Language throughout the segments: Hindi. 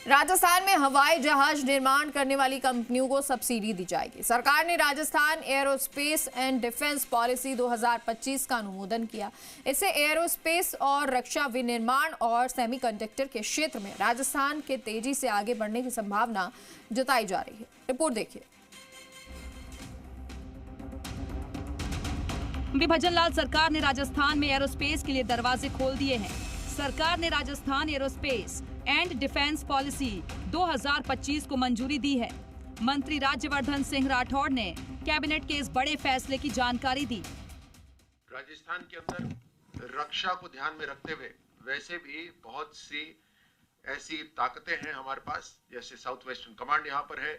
राजस्थान में हवाई जहाज निर्माण करने वाली कंपनियों को सब्सिडी दी जाएगी। सरकार ने Rajasthan aerospace and defence policy 2025 का अनुमोदन किया। इससे एरोस्पेस और रक्षा विनिर्माण और सेमीकंडक्टर के क्षेत्र में राजस्थान के तेजी से आगे बढ़ने की संभावना जताई जा रही है। रिपोर्ट देखिए। भजन लाल सरकार ने राजस्थान में एरोस्पेस के लिए दरवाजे खोल दिए हैं। सरकार ने Rajasthan aerospace and defence policy 2025 को मंजूरी दी है। मंत्री राज्यवर्धन सिंह राठौड़ ने कैबिनेट के इस बड़े फैसले की जानकारी दी। राजस्थान के अंदर रक्षा को ध्यान में रखते हुए वैसे भी बहुत सी ऐसी ताकतें हैं हमारे पास, जैसे साउथ वेस्टर्न कमांड यहाँ पर है,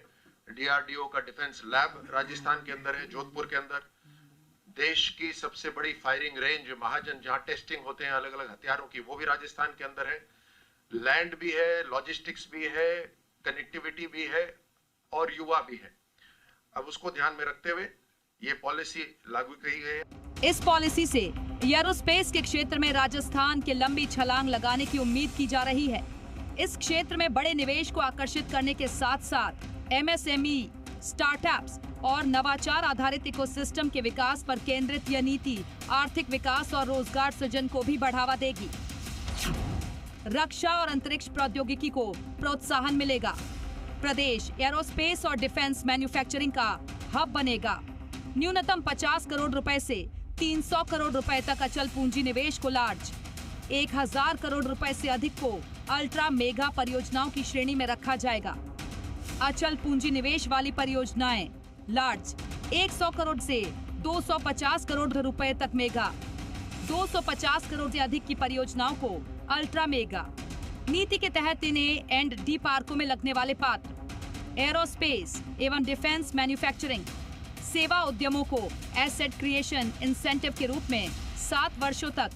DRDO का डिफेंस लैब राजस्थान के अंदर है, जोधपुर के अंदर देश की सबसे बड़ी फायरिंग रेंज महाजन जहाँ टेस्टिंग होते हैं अलग अलग हथियारों की, वो भी राजस्थान के अंदर है। लैंड भी है, लॉजिस्टिक्स भी है, कनेक्टिविटी भी है और युवा भी है। अब उसको ध्यान में रखते हुए ये पॉलिसी लागू की गई है। इस पॉलिसी से एरोस्पेस के क्षेत्र में राजस्थान के लंबी छलांग लगाने की उम्मीद की जा रही है। इस क्षेत्र में बड़े निवेश को आकर्षित करने के साथ साथ MSME, स्टार्टअप्स और नवाचार आधारित इकोसिस्टम के विकास पर केंद्रित यह नीति आर्थिक विकास और रोजगार सृजन को भी बढ़ावा देगी। रक्षा और अंतरिक्ष प्रौद्योगिकी को प्रोत्साहन मिलेगा। प्रदेश एरोस्पेस और डिफेंस मैन्युफैक्चरिंग का हब बनेगा। न्यूनतम 50 करोड़ रुपए से 300 करोड़ रुपए तक अचल पूंजी निवेश को लार्ज, 1000 करोड़ रुपए से अधिक को अल्ट्रा मेगा परियोजनाओं की श्रेणी में रखा जाएगा। अचल पूंजी निवेश वाली परियोजनाएं लार्ज, 100 करोड़ से 250 करोड़ रुपए तक मेगा, 250 करोड़ से अधिक की परियोजनाओं को अल्ट्रा मेगा। नीति के तहत इन A&D पार्कों में लगने वाले पात्र एरोस्पेस एवं डिफेंस मैन्युफैक्चरिंग सेवा उद्यमों को एसेट क्रिएशन इंसेंटिव के रूप में 7 वर्षों तक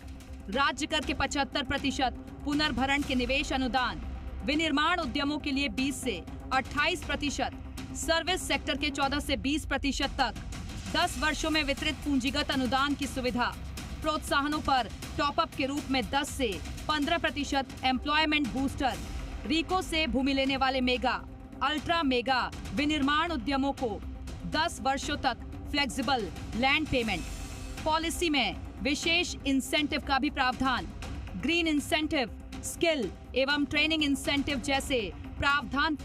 राज्य कर के 75% पुनर्भरण के निवेश अनुदान, विनिर्माण उद्यमों के लिए 20 से 28%, सर्विस सेक्टर के 14 से 20% तक 10 वर्षों में वितरित पूंजीगत अनुदान की सुविधा, प्रोत्साहनों पर टॉपअप के रूप में 10 से 15% एम्प्लॉयमेंट बूस्टर, रीको से भूमि लेने वाले मेगा, अल्ट्रा मेगा विनिर्माण उद्यमों को 10 वर्षों तक फ्लेक्सिबल लैंड पेमेंट। पॉलिसी में विशेष इंसेंटिव का भी प्रावधान, ग्रीन इंसेंटिव, स्किल एवं ट्रेनिंग इंसेंटिव जैसे प्रावधान।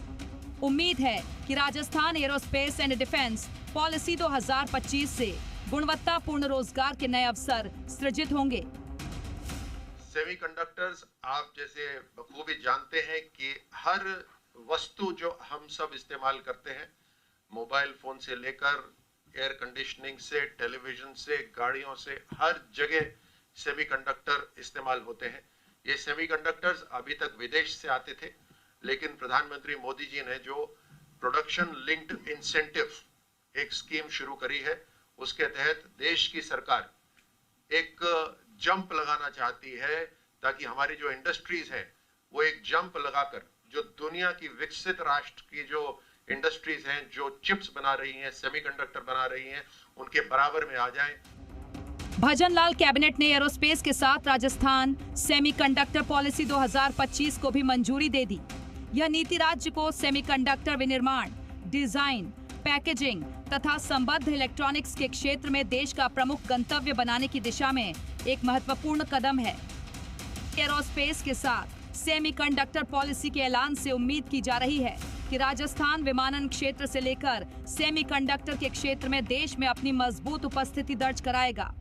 उम्मीद है कि Rajasthan aerospace and defence policy 2025 से गुणवत्तापूर्ण रोजगार के नए अवसर सृजित होंगे। सेमीकंडक्टर्स आप जैसे बखूबी जानते हैं कि हर वस्तु जो हम सब इस्तेमाल करते हैं, मोबाइल फोन से लेकर एयर कंडीशनिंग से, टेलीविजन से, गाड़ियों से, हर जगह सेमीकंडक्टर इस्तेमाल होते हैं। ये सेमीकंडक्टर्स अभी तक विदेश से आते थे, लेकिन प्रधानमंत्री मोदी जी ने जो प्रोडक्शन लिंक्ड इंसेंटिव एक स्कीम शुरू करी है, उसके तहत देश की सरकार एक जंप लगाना चाहती है ताकि हमारी जो इंडस्ट्रीज है वो एक जंप लगाकर जो दुनिया की विकसित राष्ट्र की जो इंडस्ट्रीज हैं, जो चिप्स बना रही हैं, सेमीकंडक्टर बना रही हैं, उनके बराबर में आ जाएं। भजन लाल कैबिनेट ने एरोस्पेस के साथ राजस्थान सेमीकंडक्टर पॉलिसी 2025 को भी मंजूरी दे दी। यह नीति राज्य को सेमीकंडक्टर विनिर्माण, डिजाइन, पैकेजिंग तथा संबद्ध इलेक्ट्रॉनिक्स के क्षेत्र में देश का प्रमुख गंतव्य बनाने की दिशा में एक महत्वपूर्ण कदम है। एरोस्पेस के साथ सेमीकंडक्टर पॉलिसी के ऐलान से उम्मीद की जा रही है कि राजस्थान विमानन क्षेत्र से लेकर सेमीकंडक्टर के क्षेत्र में देश में अपनी मजबूत उपस्थिति दर्ज कराएगा।